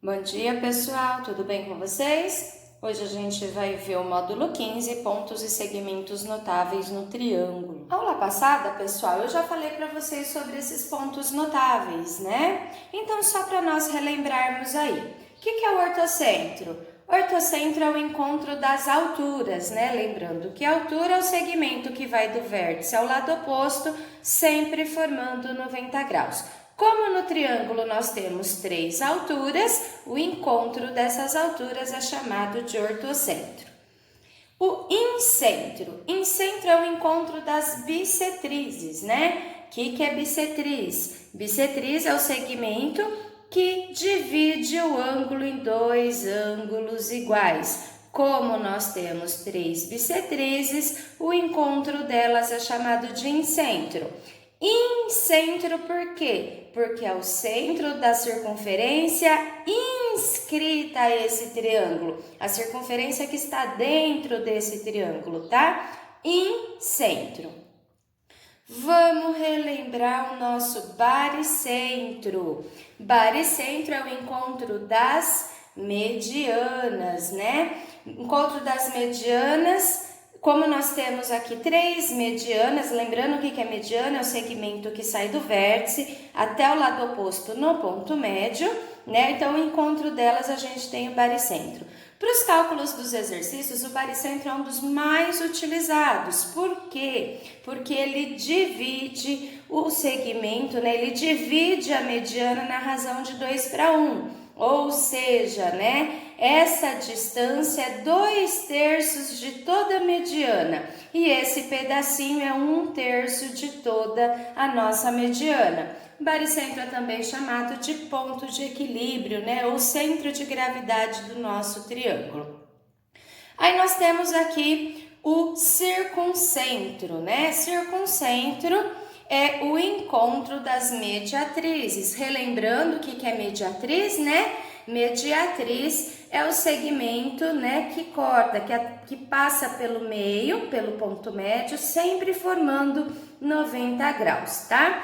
Bom dia, pessoal, tudo bem com vocês? Hoje a gente vai ver o módulo 15, pontos e segmentos notáveis no triângulo. Aula passada, pessoal, eu já falei para vocês sobre esses pontos notáveis, né? Então, só para nós relembrarmos aí, o que é o ortocentro? Ortocentro é o encontro das alturas, né? Lembrando que a altura é o segmento que vai do vértice ao lado oposto, sempre formando 90 graus. Como no triângulo nós temos 3 alturas, o encontro dessas alturas é chamado de ortocentro. O incentro. Incentro é o encontro das bissetrizes, né? O que é bissetriz? Bissetriz é o segmento que divide o ângulo em 2 ângulos iguais. Como nós temos 3 bissetrizes, o encontro delas é chamado de incentro. Incentro por quê? Porque é o centro da circunferência inscrita a esse triângulo. A circunferência que está dentro desse triângulo, tá? Incentro. Vamos relembrar o nosso baricentro. Baricentro é o encontro das medianas, né? Encontro das medianas. Como nós temos aqui 3 medianas, lembrando o que é mediana, é o segmento que sai do vértice até o lado oposto no ponto médio, né? Então, o encontro delas a gente tem o baricentro. Para os cálculos dos exercícios, o baricentro é um dos mais utilizados. Por quê? Porque ele divide o segmento, né? Ele divide a mediana na razão de 2:1. Ou seja, né, essa distância é 2/3 de toda a mediana e esse pedacinho é 1/3 de toda a nossa mediana. Baricentro é também chamado de ponto de equilíbrio, né, ou centro de gravidade do nosso triângulo. Aí nós temos aqui o circuncentro, né, circuncentro é o encontro das mediatrizes. Relembrando o que é mediatriz, né? Mediatriz é o segmento, né, que corta, que passa pelo meio, pelo ponto médio, sempre formando 90 graus, tá?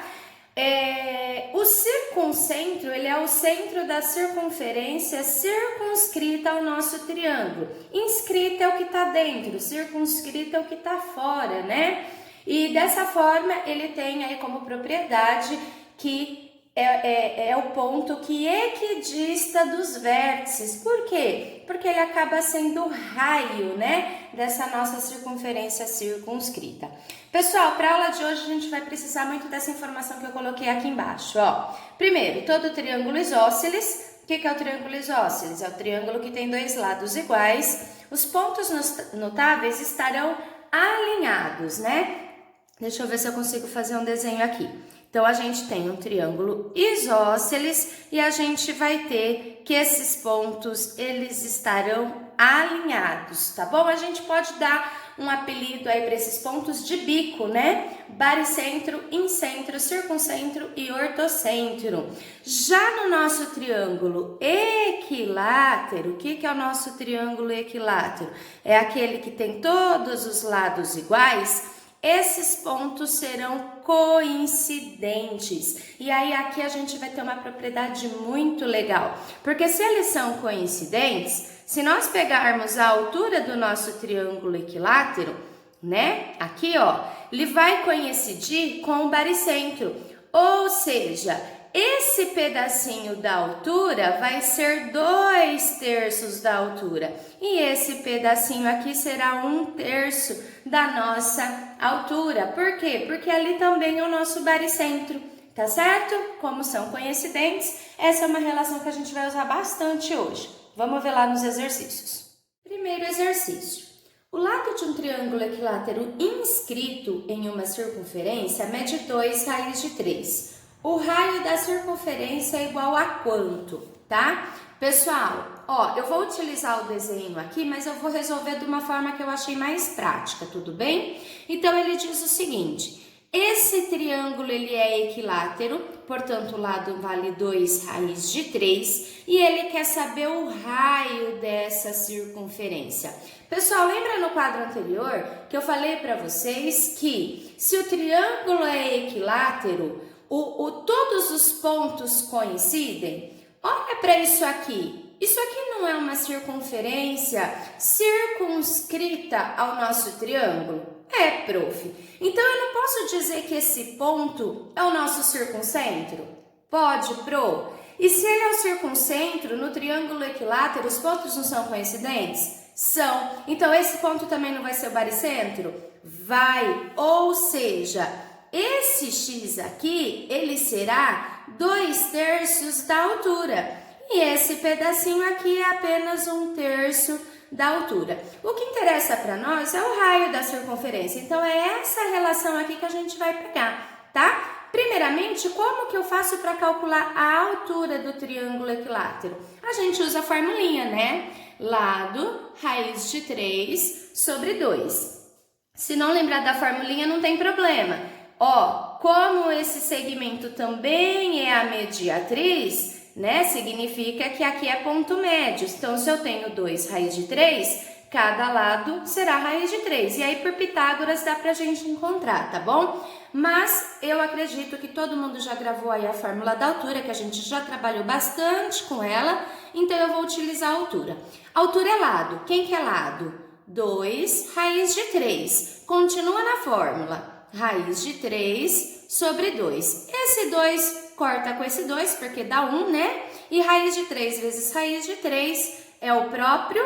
O circuncentro, ele é o centro da circunferência circunscrita ao nosso triângulo. Inscrita é o que está dentro, circunscrita é o que está fora, né? E dessa forma ele tem aí como propriedade que é o ponto que equidista dos vértices. Por quê? Porque ele acaba sendo o raio, né, dessa nossa circunferência circunscrita. Pessoal, para a aula de hoje a gente vai precisar muito dessa informação que eu coloquei aqui embaixo, ó. Primeiro, todo triângulo isósceles. O que é o triângulo isósceles? É o triângulo que tem 2 lados iguais. Os pontos notáveis estarão alinhados, né? Deixa eu ver se eu consigo fazer um desenho aqui. Então, a gente tem um triângulo isósceles e a gente vai ter que esses pontos, eles estarão alinhados, tá bom? A gente pode dar um apelido aí para esses pontos de bico, né? Baricentro, incentro, circuncentro e ortocentro. Já no nosso triângulo equilátero, o que é o nosso triângulo equilátero? É aquele que tem todos os lados iguais. Esses pontos serão coincidentes. E aí aqui a gente vai ter uma propriedade muito legal, porque se eles são coincidentes, se nós pegarmos a altura do nosso triângulo equilátero, né? Aqui, ó, ele vai coincidir com o baricentro. Ou seja, esse pedacinho da altura vai ser 2/3 da altura. E esse pedacinho aqui será 1/3 da nossa altura. Por quê? Porque ali também é o nosso baricentro, tá certo? Como são coincidentes, essa é uma relação que a gente vai usar bastante hoje. Vamos ver lá nos exercícios. Primeiro exercício. O lado de um triângulo equilátero inscrito em uma circunferência mede 2 raiz de 3. O raio da circunferência é igual a quanto, tá? Pessoal, ó, eu vou utilizar o desenho aqui, mas eu vou resolver de uma forma que eu achei mais prática, tudo bem? Então, ele diz o seguinte: esse triângulo, ele é equilátero, portanto, o lado vale 2 raiz de 3, e ele quer saber o raio dessa circunferência. Pessoal, lembra no quadro anterior que eu falei para vocês que se o triângulo é equilátero, todos os pontos coincidem? Olha para isso aqui. Isso aqui não é uma circunferência circunscrita ao nosso triângulo? É, prof. Então, eu não posso dizer que esse ponto é o nosso circuncentro? Pode, pro. E se ele é o circuncentro, no triângulo equilátero, os pontos não são coincidentes? São. Então, esse ponto também não vai ser o baricentro? Vai. Ou seja, esse x aqui, ele será 2/3 da altura. E esse pedacinho aqui é apenas 1/3 da altura. O que interessa para nós é o raio da circunferência. Então, é essa relação aqui que a gente vai pegar, tá? Primeiramente, como que eu faço para calcular a altura do triângulo equilátero? A gente usa a formulinha, né? Lado, raiz de 3 sobre 2. Se não lembrar da formulinha, não tem problema. Ó, como esse segmento também é a mediatriz, né? Significa que aqui é ponto médio. Então, se eu tenho 2 raiz de 3, cada lado será raiz de 3. E aí, por Pitágoras, dá pra gente encontrar, tá bom? Mas eu acredito que todo mundo já gravou aí a fórmula da altura, que a gente já trabalhou bastante com ela. Então, eu vou utilizar a altura. Altura é lado. Quem que é lado? 2 raiz de 3. Continua na fórmula. Raiz de 3 sobre 2. Esse 2 corta com esse 2, porque dá 1, né? E raiz de 3 vezes raiz de 3 é o próprio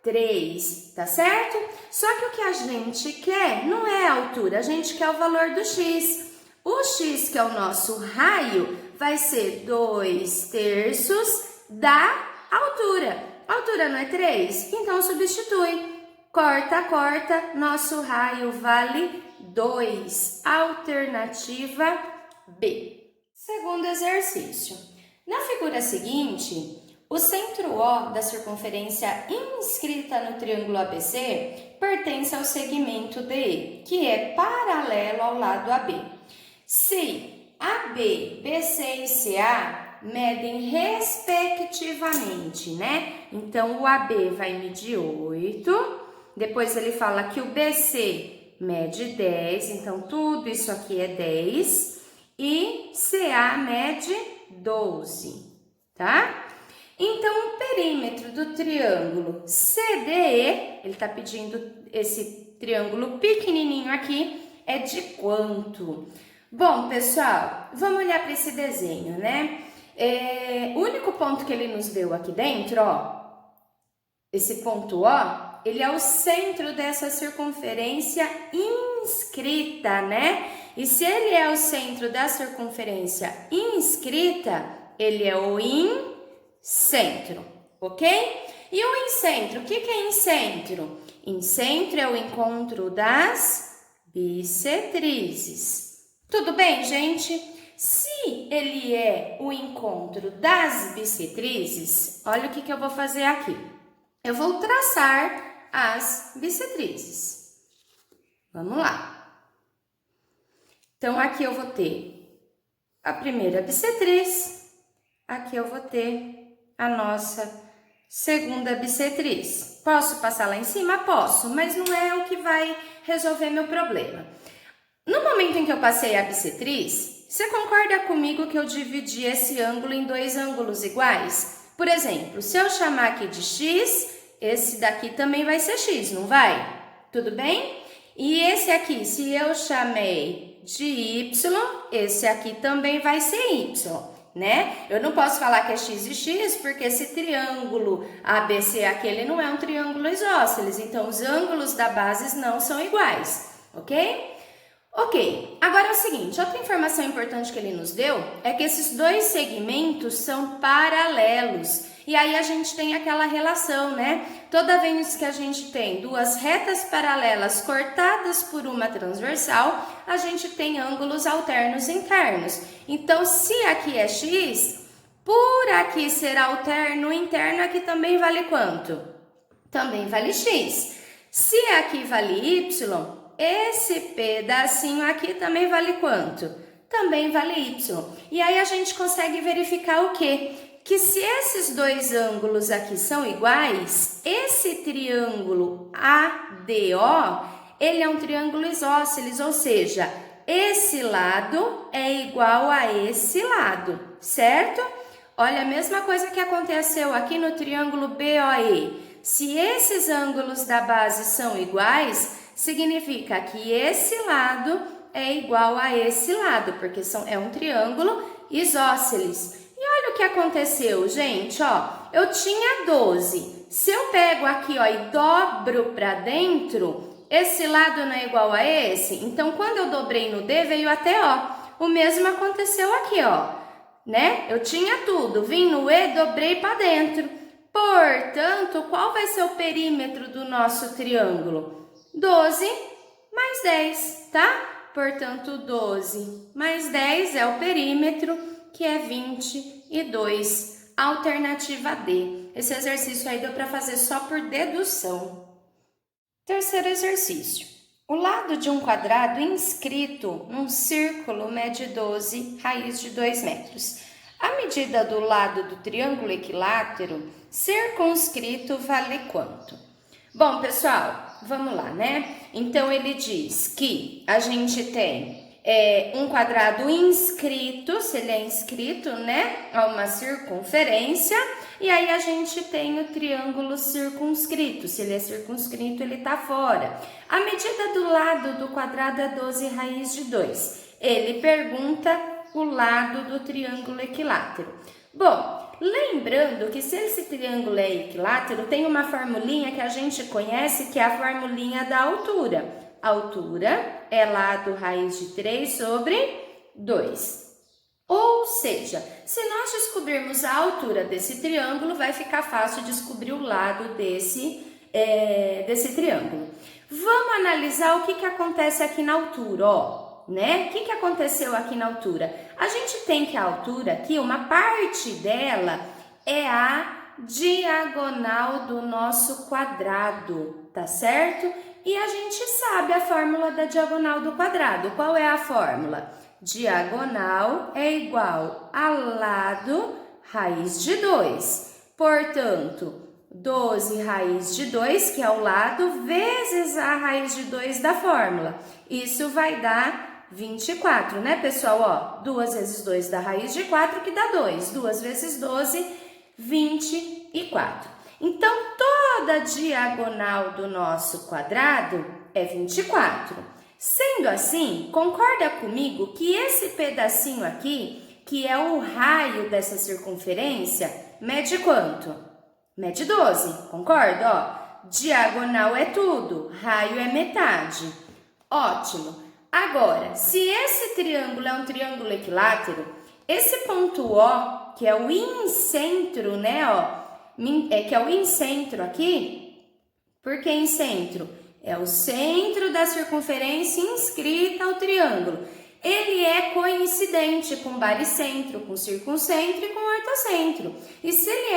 3, tá certo? Só que o que a gente quer não é a altura, a gente quer o valor do x. O x, que é o nosso raio, vai ser 2/3 da altura. A altura não é 3? Então, substitui. Corta, corta, nosso raio vale 2. Alternativa B. Segundo exercício. Na figura seguinte, o centro O da circunferência inscrita no triângulo ABC pertence ao segmento DE, que é paralelo ao lado AB. Se AB, BC e CA medem respectivamente, né? Então, o AB vai medir 8, depois ele fala que o BC mede 10, então tudo isso aqui é 10, e CA mede 12, tá? Então, o perímetro do triângulo CDE, ele está pedindo esse triângulo pequenininho aqui, é de quanto? Bom, pessoal, vamos olhar para esse desenho, né? O único ponto que ele nos deu aqui dentro, ó, esse ponto O, ele é o centro dessa circunferência inscrita, né? E se ele é o centro da circunferência inscrita, ele é o incentro, ok? E o incentro, o que é incentro? Incentro é o encontro das bissetrizes. Tudo bem, gente? Se ele é o encontro das bissetrizes, olha o que eu vou fazer aqui. Eu vou traçar as bissetrizes. Vamos lá. Então, aqui eu vou ter a primeira bissetriz, aqui eu vou ter a nossa segunda bissetriz. Posso passar lá em cima? Posso, mas não é o que vai resolver meu problema. No momento em que eu passei a bissetriz, você concorda comigo que eu dividi esse ângulo em dois ângulos iguais? Por exemplo, se eu chamar aqui de x, esse daqui também vai ser x, não vai? Tudo bem? E esse aqui, se eu chamei de y, esse aqui também vai ser y, né? Eu não posso falar que é x e x, porque esse triângulo ABC aqui, ele não é um triângulo isósceles, então os ângulos da base não são iguais, ok? Ok, agora é o seguinte, outra informação importante que ele nos deu é que esses dois segmentos são paralelos. E aí a gente tem aquela relação, né? Toda vez que a gente tem duas retas paralelas cortadas por uma transversal, a gente tem ângulos alternos internos. Então, se aqui é x, por aqui ser alterno interno, aqui também vale quanto? Também vale x. Se aqui vale y, esse pedacinho aqui também vale quanto? Também vale y. E aí a gente consegue verificar o quê? Que se esses dois ângulos aqui são iguais, esse triângulo ADO, ele é um triângulo isósceles, ou seja, esse lado é igual a esse lado, certo? Olha a mesma coisa que aconteceu aqui no triângulo BOE. Se esses ângulos da base são iguais, significa que esse lado é igual a esse lado, porque é um triângulo isósceles. E olha o que aconteceu, gente, ó, eu tinha 12. Se eu pego aqui, ó, e dobro para dentro, esse lado não é igual a esse? Então, quando eu dobrei no D, veio até O. O mesmo aconteceu aqui, ó, né? Eu tinha tudo, vim no E, dobrei para dentro. Portanto, qual vai ser o perímetro do nosso triângulo? 12 mais 10, tá? Portanto, 12 mais 10 é o perímetro, que é 22. Alternativa D. Esse exercício aí deu para fazer só por dedução. Terceiro exercício. O lado de um quadrado inscrito num círculo mede 12, raiz de 2 metros. A medida do lado do triângulo equilátero circunscrito vale quanto? Bom, pessoal, vamos lá, né? Então, ele diz que a gente tem um quadrado inscrito, se ele é inscrito, né, a uma circunferência, e aí a gente tem o triângulo circunscrito, se ele é circunscrito, ele tá fora. A medida do lado do quadrado é 12 raiz de 2. Ele pergunta o lado do triângulo equilátero. Bom, lembrando que se esse triângulo é equilátero, tem uma formulinha que a gente conhece, que é a formulinha da altura. A altura é lado raiz de 3 sobre 2. Ou seja, se nós descobrirmos a altura desse triângulo, vai ficar fácil descobrir o lado desse triângulo. Vamos analisar o que acontece aqui na altura, ó, né? O que aconteceu aqui na altura? A gente tem que a altura aqui, uma parte dela é a diagonal do nosso quadrado, tá certo? E a gente sabe a fórmula da diagonal do quadrado. Qual é a fórmula? Diagonal é igual a lado raiz de 2. Portanto, 12 raiz de 2, que é o lado, vezes a raiz de 2 da fórmula. Isso vai dar 24, né, pessoal? Ó, 2 vezes 2 dá raiz de 4, que dá 2. 2 vezes 12, 24. Então, toda a diagonal do nosso quadrado é 24. Sendo assim, concorda comigo que esse pedacinho aqui, que é o raio dessa circunferência, mede quanto? Mede 12, concorda? Ó, diagonal é tudo, raio é metade. Ótimo. Agora, se esse triângulo é um triângulo equilátero, esse ponto O, que é o incentro, né, ó, que é o incentro aqui, por que incentro? É o centro da circunferência inscrita ao triângulo. Ele é coincidente com baricentro, com circuncentro e com ortocentro. E se ele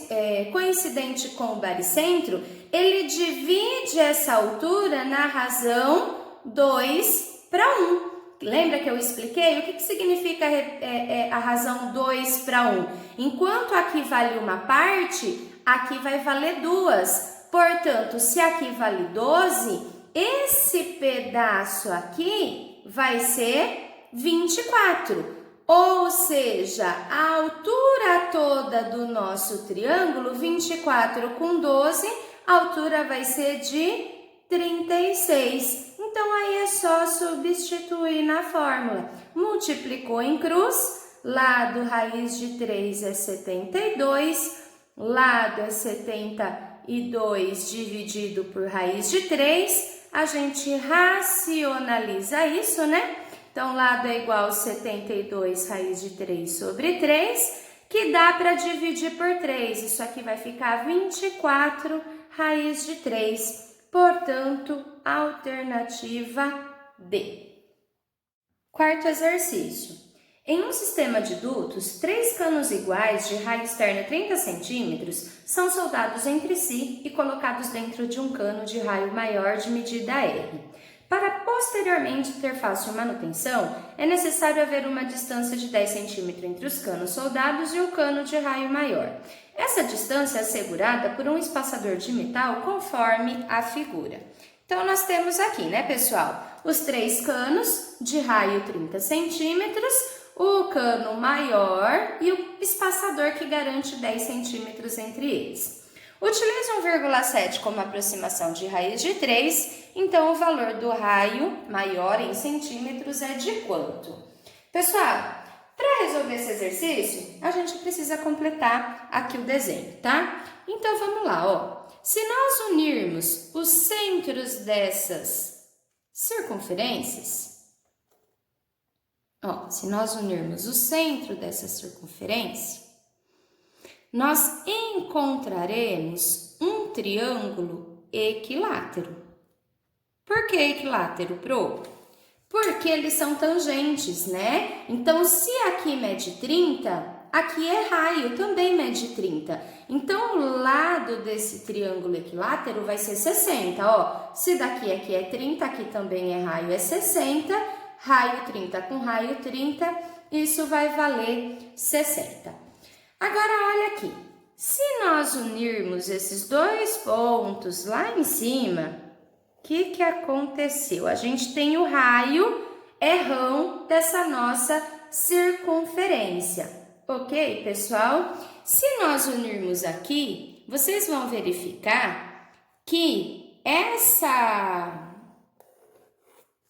é coincidente com o baricentro, ele divide essa altura na razão 2 para 1. Lembra que eu expliquei? O que significa a razão 2 para 1? Enquanto aqui vale uma parte, aqui vai valer 2. Portanto, se aqui vale 12, esse pedaço aqui vai ser 24. Ou seja, a altura toda do nosso triângulo, 24 com 12, a altura vai ser de 36. Então, aí é só substituir na fórmula. Multiplicou em cruz, lado raiz de 3 é 72, lado é 72 dividido por raiz de 3. A gente racionaliza isso, né? Então, lado é igual a 72 raiz de 3 sobre 3, que dá para dividir por 3. Isso aqui vai ficar 24 raiz de 3. Portanto, alternativa D. Quarto exercício. Em um sistema de dutos, 3 canos iguais de raio externo 30 cm são soldados entre si e colocados dentro de um cano de raio maior de medida R. Para posteriormente ter fácil manutenção, é necessário haver uma distância de 10 cm entre os canos soldados e o cano de raio maior. Essa distância é assegurada por um espaçador de metal conforme a figura. Então, nós temos aqui, né, pessoal, os 3 canos de raio 30 cm, o cano maior e o espaçador que garante 10 centímetros entre eles. Utilize 1,7 como aproximação de raiz de 3, então o valor do raio maior em centímetros é de quanto? Pessoal, para resolver esse exercício, a gente precisa completar aqui o desenho, tá? Então vamos lá, ó. Se nós unirmos os centros dessas circunferências, ó, se nós unirmos o centro dessa circunferência, nós encontraremos um triângulo equilátero. Por que equilátero, Pro? Porque eles são tangentes, né? Então, se aqui mede 30, aqui é raio, também mede 30. Então, o lado desse triângulo equilátero vai ser 60, ó. Se daqui aqui é 30, aqui também é raio, é 60. Raio 30 com raio 30, isso vai valer 60. Agora, olha aqui. Se nós unirmos esses dois pontos lá em cima, o que aconteceu? A gente tem o raio errão dessa nossa circunferência, ok, pessoal? Se nós unirmos aqui, vocês vão verificar que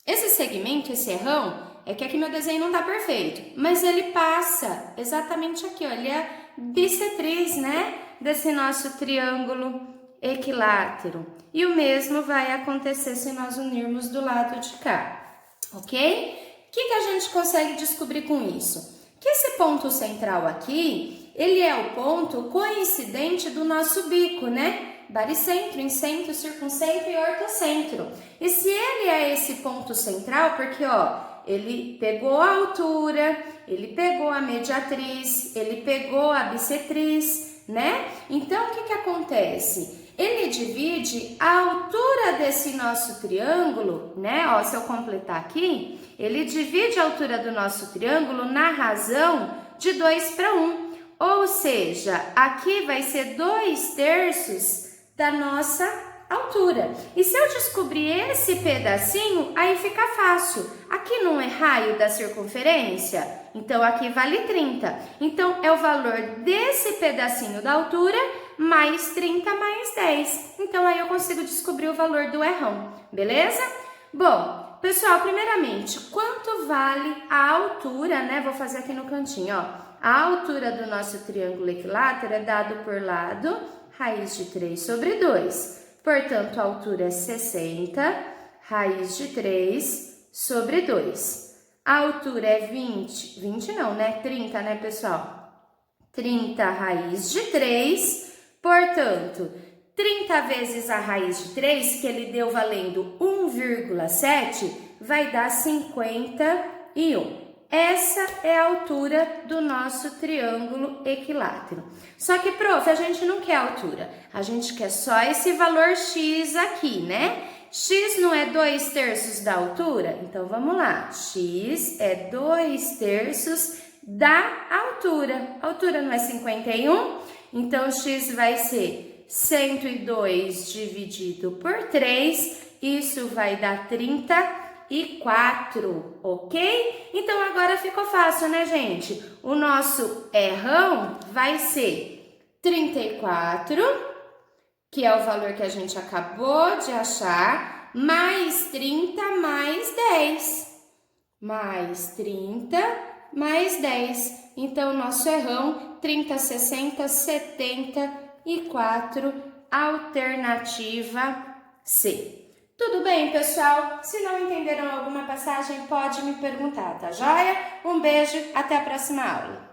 esse segmento, esse errão, é que aqui meu desenho não está perfeito, mas ele passa exatamente aqui, ó, ele é bissetriz, né, desse nosso triângulo equilátero. E o mesmo vai acontecer se nós unirmos do lado de cá, ok? O que a gente consegue descobrir com isso? Que esse ponto central aqui, ele é o ponto coincidente do nosso bico, né? Baricentro, incentro, circuncentro e ortocentro. E se ele é esse ponto central, porque, ó, ele pegou a altura, ele pegou a mediatriz, ele pegou a bissetriz, né? Então, o que acontece? Ele divide a altura desse nosso triângulo, né? Ó, se eu completar aqui, ele divide a altura do nosso triângulo na razão de 2:1. Ou seja, aqui vai ser 2/3 da nossa altura. E se eu descobrir esse pedacinho, aí fica fácil. Aqui não é raio da circunferência? Então, aqui vale 30. Então, é o valor desse pedacinho da altura mais 30 mais 10. Então, aí eu consigo descobrir o valor do errão, beleza? Bom, pessoal, primeiramente, quanto vale a altura, né? Vou fazer aqui no cantinho, ó. A altura do nosso triângulo equilátero é dado por lado, raiz de 3 sobre 2. Portanto, a altura é 60, raiz de 3 sobre 2. A altura é 20 não, né? 30, né, pessoal? 30 raiz de 3, portanto, 30 vezes a raiz de 3, que ele deu valendo 1,7, vai dar 51. Essa é a altura do nosso triângulo equilátero. Só que, prof, a gente não quer altura, a gente quer só esse valor x aqui, né? X não é 2/3 da altura? Então, vamos lá. X é 2/3 da altura. A altura não é 51? Então, x vai ser 102 dividido por 3. Isso vai dar 34, ok? Então, agora ficou fácil, né, gente? O nosso errão vai ser 34, que é o valor que a gente acabou de achar, mais 30 mais 10. Mais 30 mais 10. Então, nosso errão, 30, 60, 74, alternativa C. Tudo bem, pessoal? Se não entenderam alguma passagem, pode me perguntar, tá joia? Um beijo, até a próxima aula.